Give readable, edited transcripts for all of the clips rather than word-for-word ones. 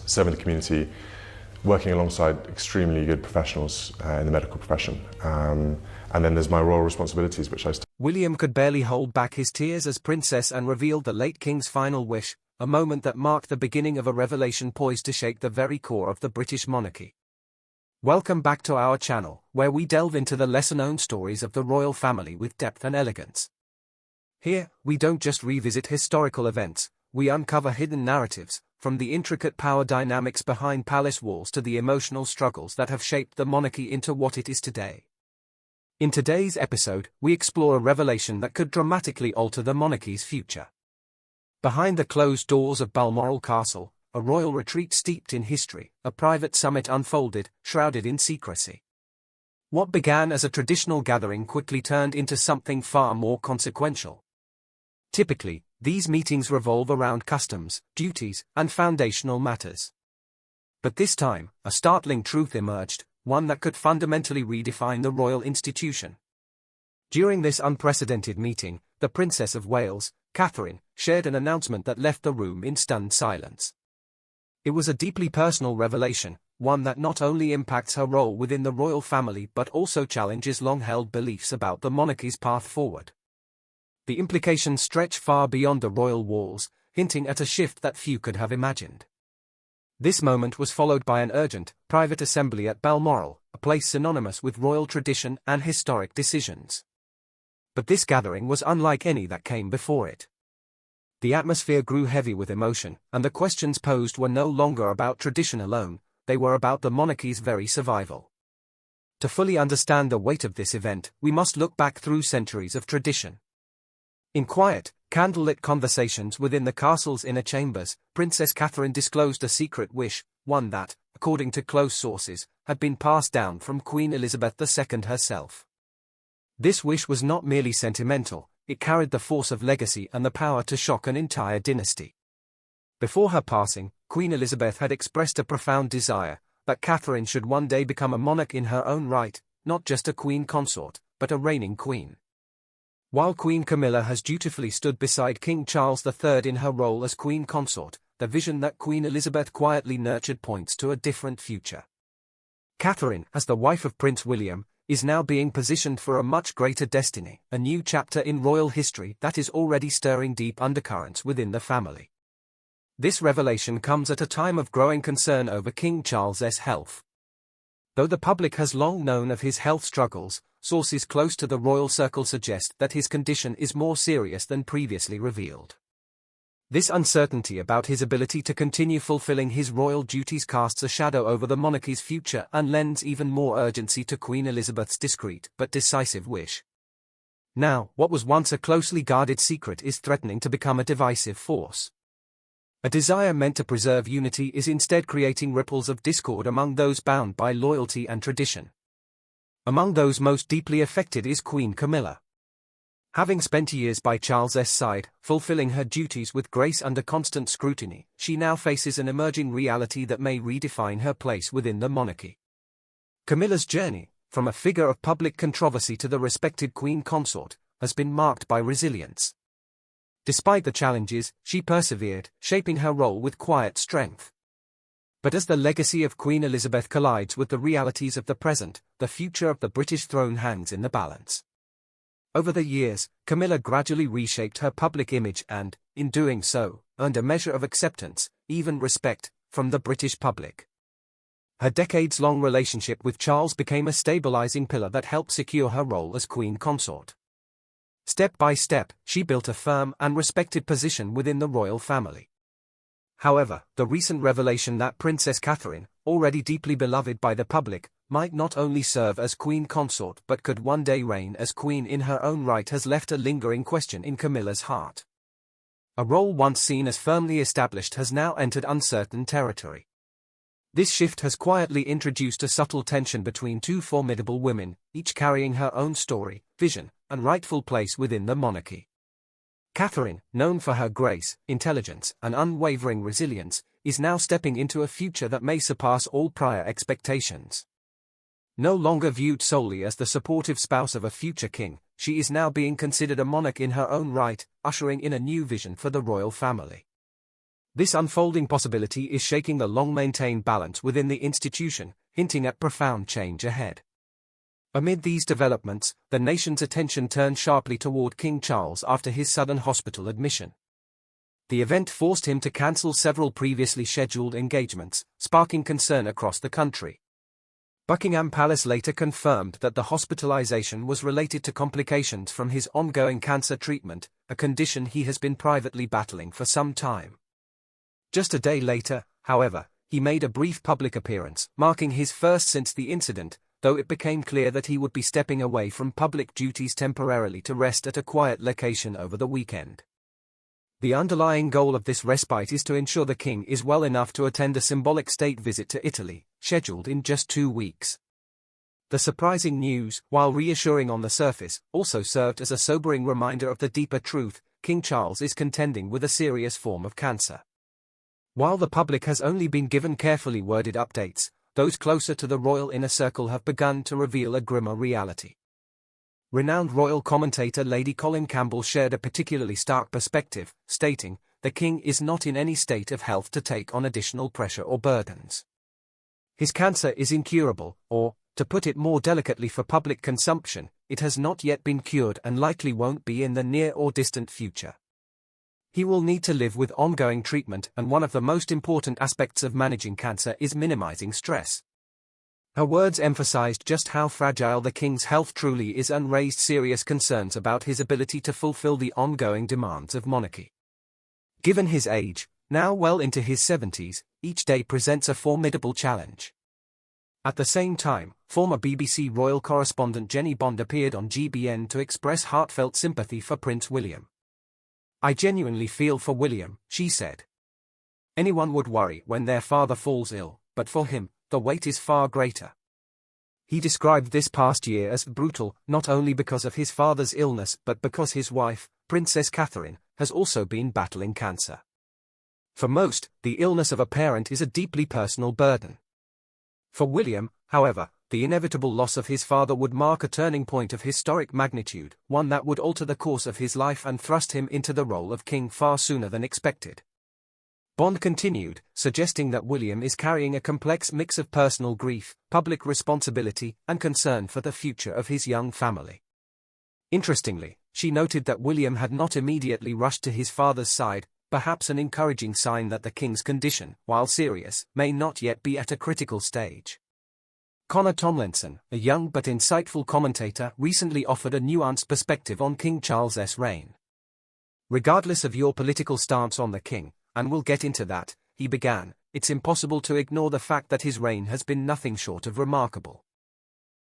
serving the community, working alongside extremely good professionals in the medical profession. And then there's my royal responsibilities, which I still... William could barely hold back his tears as Princess Anne revealed the late king's final wish, a moment that marked the beginning of a revelation poised to shake the very core of the British monarchy. Welcome back to our channel, where we delve into the lesser-known stories of the royal family with depth and elegance. Here, we don't just revisit historical events, we uncover hidden narratives, from the intricate power dynamics behind palace walls to the emotional struggles that have shaped the monarchy into what it is today. In today's episode, we explore a revelation that could dramatically alter the monarchy's future. Behind the closed doors of Balmoral Castle, a royal retreat steeped in history, a private summit unfolded, shrouded in secrecy. What began as a traditional gathering quickly turned into something far more consequential. Typically, these meetings revolve around customs, duties, and foundational matters. But this time, a startling truth emerged, one that could fundamentally redefine the royal institution. During this unprecedented meeting, the Princess of Wales, Catherine, shared an announcement that left the room in stunned silence. It was a deeply personal revelation, one that not only impacts her role within the royal family but also challenges long-held beliefs about the monarchy's path forward. The implications stretch far beyond the royal walls, hinting at a shift that few could have imagined. This moment was followed by an urgent, private assembly at Balmoral, a place synonymous with royal tradition and historic decisions. But this gathering was unlike any that came before it. The atmosphere grew heavy with emotion, and the questions posed were no longer about tradition alone, they were about the monarchy's very survival. To fully understand the weight of this event, we must look back through centuries of tradition. In quiet, candlelit conversations within the castle's inner chambers, Princess Catherine disclosed a secret wish, one that, according to close sources, had been passed down from Queen Elizabeth II herself. This wish was not merely sentimental, it carried the force of legacy and the power to shock an entire dynasty. Before her passing, Queen Elizabeth had expressed a profound desire that Catherine should one day become a monarch in her own right, not just a queen consort, but a reigning queen. While Queen Camilla has dutifully stood beside King Charles III in her role as queen consort, the vision that Queen Elizabeth quietly nurtured points to a different future. Catherine, as the wife of Prince William, is now being positioned for a much greater destiny, a new chapter in royal history that is already stirring deep undercurrents within the family. This revelation comes at a time of growing concern over King Charles's health. Though the public has long known of his health struggles, sources close to the royal circle suggest that his condition is more serious than previously revealed. This uncertainty about his ability to continue fulfilling his royal duties casts a shadow over the monarchy's future and lends even more urgency to Queen Elizabeth's discreet but decisive wish. Now, what was once a closely guarded secret is threatening to become a divisive force. A desire meant to preserve unity is instead creating ripples of discord among those bound by loyalty and tradition. Among those most deeply affected is Queen Camilla. Having spent years by Charles's side, fulfilling her duties with grace under constant scrutiny, she now faces an emerging reality that may redefine her place within the monarchy. Camilla's journey, from a figure of public controversy to the respected queen consort, has been marked by resilience. Despite the challenges, she persevered, shaping her role with quiet strength. But as the legacy of Queen Elizabeth collides with the realities of the present, the future of the British throne hangs in the balance. Over the years, Camilla gradually reshaped her public image and, in doing so, earned a measure of acceptance, even respect, from the British public. Her decades-long relationship with Charles became a stabilizing pillar that helped secure her role as queen consort. Step by step, she built a firm and respected position within the royal family. However, the recent revelation that Princess Catherine, already deeply beloved by the public, might not only serve as queen consort but could one day reign as queen in her own right has left a lingering question in Camilla's heart. A role once seen as firmly established has now entered uncertain territory. This shift has quietly introduced a subtle tension between two formidable women, each carrying her own story, vision, and rightful place within the monarchy. Catherine, known for her grace, intelligence, and unwavering resilience, is now stepping into a future that may surpass all prior expectations. No longer viewed solely as the supportive spouse of a future king, she is now being considered a monarch in her own right, ushering in a new vision for the royal family. This unfolding possibility is shaking the long-maintained balance within the institution, hinting at profound change ahead. Amid these developments, the nation's attention turned sharply toward King Charles after his sudden hospital admission. The event forced him to cancel several previously scheduled engagements, sparking concern across the country. Buckingham Palace later confirmed that the hospitalization was related to complications from his ongoing cancer treatment, a condition he has been privately battling for some time. Just a day later, however, he made a brief public appearance, marking his first since the incident, though it became clear that he would be stepping away from public duties temporarily to rest at a quiet location over the weekend. The underlying goal of this respite is to ensure the king is well enough to attend a symbolic state visit to Italy, scheduled in just 2 weeks. The surprising news, while reassuring on the surface, also served as a sobering reminder of the deeper truth: King Charles is contending with a serious form of cancer. While the public has only been given carefully worded updates, those closer to the royal inner circle have begun to reveal a grimmer reality. Renowned royal commentator Lady Colin Campbell shared a particularly stark perspective, stating, "The king is not in any state of health to take on additional pressure or burdens. His cancer is incurable, or, to put it more delicately for public consumption, it has not yet been cured and likely won't be in the near or distant future. He will need to live with ongoing treatment, and one of the most important aspects of managing cancer is minimizing stress." Her words emphasized just how fragile the king's health truly is and raised serious concerns about his ability to fulfill the ongoing demands of monarchy. Given his age, now well into his 70s, each day presents a formidable challenge. At the same time, former BBC royal correspondent Jenny Bond appeared on GBN to express heartfelt sympathy for Prince William. "I genuinely feel for William," she said. "Anyone would worry when their father falls ill, but for him, the weight is far greater." He described this past year as brutal, not only because of his father's illness but because his wife, Princess Catherine, has also been battling cancer. For most, the illness of a parent is a deeply personal burden. For William, however, the inevitable loss of his father would mark a turning point of historic magnitude, one that would alter the course of his life and thrust him into the role of king far sooner than expected. Bond continued, suggesting that William is carrying a complex mix of personal grief, public responsibility, and concern for the future of his young family. Interestingly, she noted that William had not immediately rushed to his father's side, perhaps an encouraging sign that the king's condition, while serious, may not yet be at a critical stage. Connor Tomlinson, a young but insightful commentator, recently offered a nuanced perspective on King Charles's reign. "Regardless of your political stance on the king, and we'll get into that," he began, "it's impossible to ignore the fact that his reign has been nothing short of remarkable."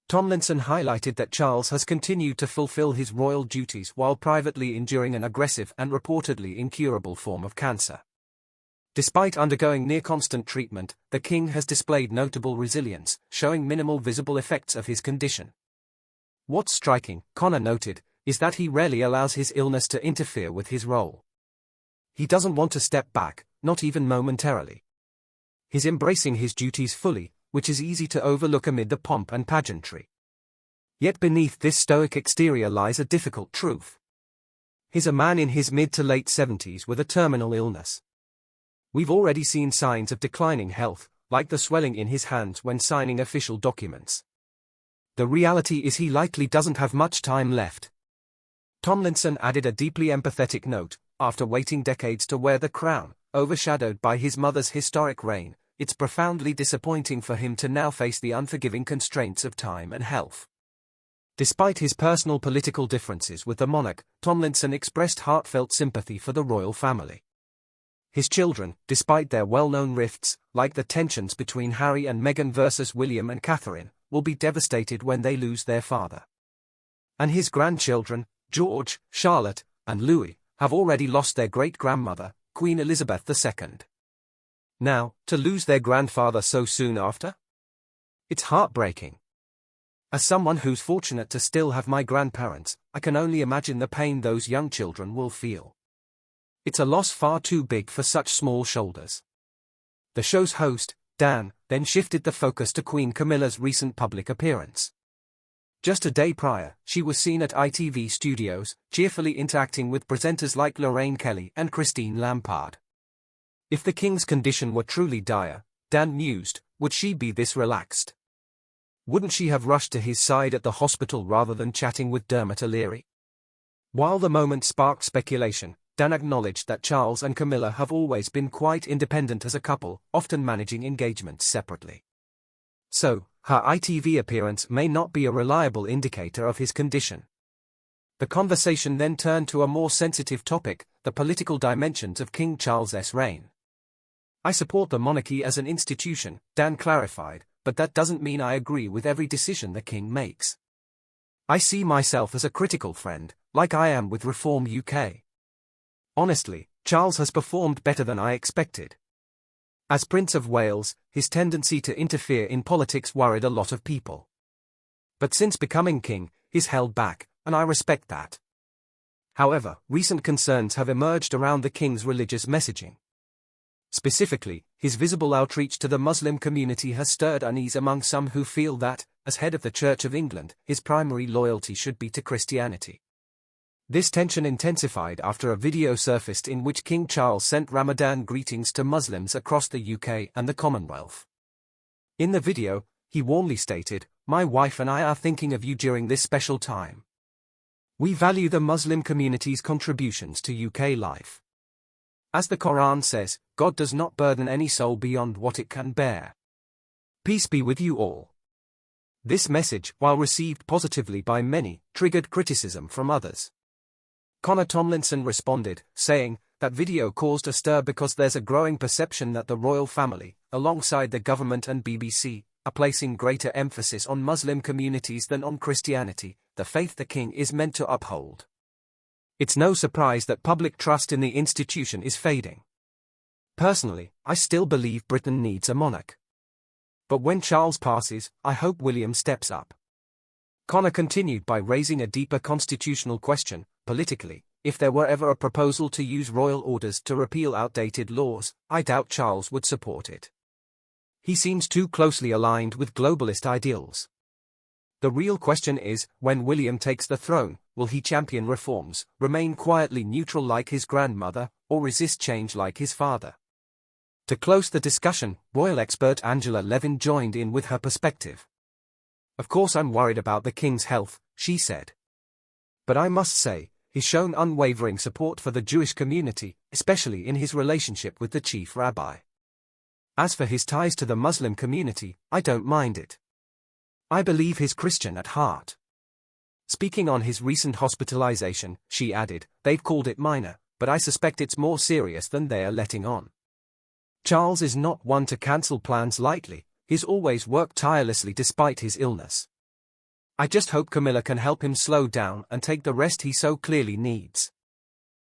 Tomlinson highlighted that Charles has continued to fulfill his royal duties while privately enduring an aggressive and reportedly incurable form of cancer. Despite undergoing near-constant treatment, the king has displayed notable resilience, showing minimal visible effects of his condition. "What's striking," Connor noted, "is that he rarely allows his illness to interfere with his role. He doesn't want to step back, not even momentarily. He's embracing his duties fully, which is easy to overlook amid the pomp and pageantry. Yet beneath this stoic exterior lies a difficult truth. He's a man in his mid to late 70s with a terminal illness. We've already seen signs of declining health, like the swelling in his hands when signing official documents. The reality is he likely doesn't have much time left." Tomlinson added a deeply empathetic note: "After waiting decades to wear the crown, overshadowed by his mother's historic reign, it's profoundly disappointing for him to now face the unforgiving constraints of time and health." Despite his personal political differences with the monarch, Tomlinson expressed heartfelt sympathy for the royal family. His children, despite their well-known rifts, like the tensions between Harry and Meghan versus William and Catherine, will be devastated when they lose their father. And his grandchildren, George, Charlotte, and Louis, have already lost their great-grandmother, Queen Elizabeth II. Now, to lose their grandfather so soon after? It's heartbreaking. As someone who's fortunate to still have my grandparents, I can only imagine the pain those young children will feel. It's a loss far too big for such small shoulders. The show's host, Dan, then shifted the focus to Queen Camilla's recent public appearance. Just a day prior, she was seen at ITV Studios, cheerfully interacting with presenters like Lorraine Kelly and Christine Lampard. If the king's condition were truly dire, Dan mused, would she be this relaxed? Wouldn't she have rushed to his side at the hospital rather than chatting with Dermot O'Leary? While the moment sparked speculation, Dan acknowledged that Charles and Camilla have always been quite independent as a couple, often managing engagements separately. So, her ITV appearance may not be a reliable indicator of his condition. The conversation then turned to a more sensitive topic, the political dimensions of King Charles's reign. I support the monarchy as an institution, Dan clarified, but that doesn't mean I agree with every decision the king makes. I see myself as a critical friend, like I am with Reform UK. Honestly, Charles has performed better than I expected. As Prince of Wales, his tendency to interfere in politics worried a lot of people. But since becoming king, he's held back, and I respect that. However, recent concerns have emerged around the king's religious messaging. Specifically, his visible outreach to the Muslim community has stirred unease among some who feel that, as head of the Church of England, his primary loyalty should be to Christianity. This tension intensified after a video surfaced in which King Charles sent Ramadan greetings to Muslims across the UK and the Commonwealth. In the video, he warmly stated, "My wife and I are thinking of you during this special time. We value the Muslim community's contributions to UK life. As the Quran says, God does not burden any soul beyond what it can bear. Peace be with you all." This message, while received positively by many, triggered criticism from others. Connor Tomlinson responded, saying, "That video caused a stir because there's a growing perception that the royal family, alongside the government and BBC, are placing greater emphasis on Muslim communities than on Christianity, the faith the king is meant to uphold. It's no surprise that public trust in the institution is fading. Personally, I still believe Britain needs a monarch. But when Charles passes, I hope William steps up." Connor continued by raising a deeper constitutional question. Politically, if there were ever a proposal to use royal orders to repeal outdated laws, I doubt Charles would support it. He seems too closely aligned with globalist ideals. The real question is, when William takes the throne, will he champion reforms, remain quietly neutral like his grandmother, or resist change like his father? To close the discussion, royal expert Angela Levin joined in with her perspective. "Of course I'm worried about the king's health," she said. "But I must say, he's shown unwavering support for the Jewish community, especially in his relationship with the chief rabbi. As for his ties to the Muslim community, I don't mind it. I believe he's Christian at heart." Speaking on his recent hospitalization, she added, "They've called it minor, but I suspect it's more serious than they are letting on. Charles is not one to cancel plans lightly, he's always worked tirelessly despite his illness. I just hope Camilla can help him slow down and take the rest he so clearly needs."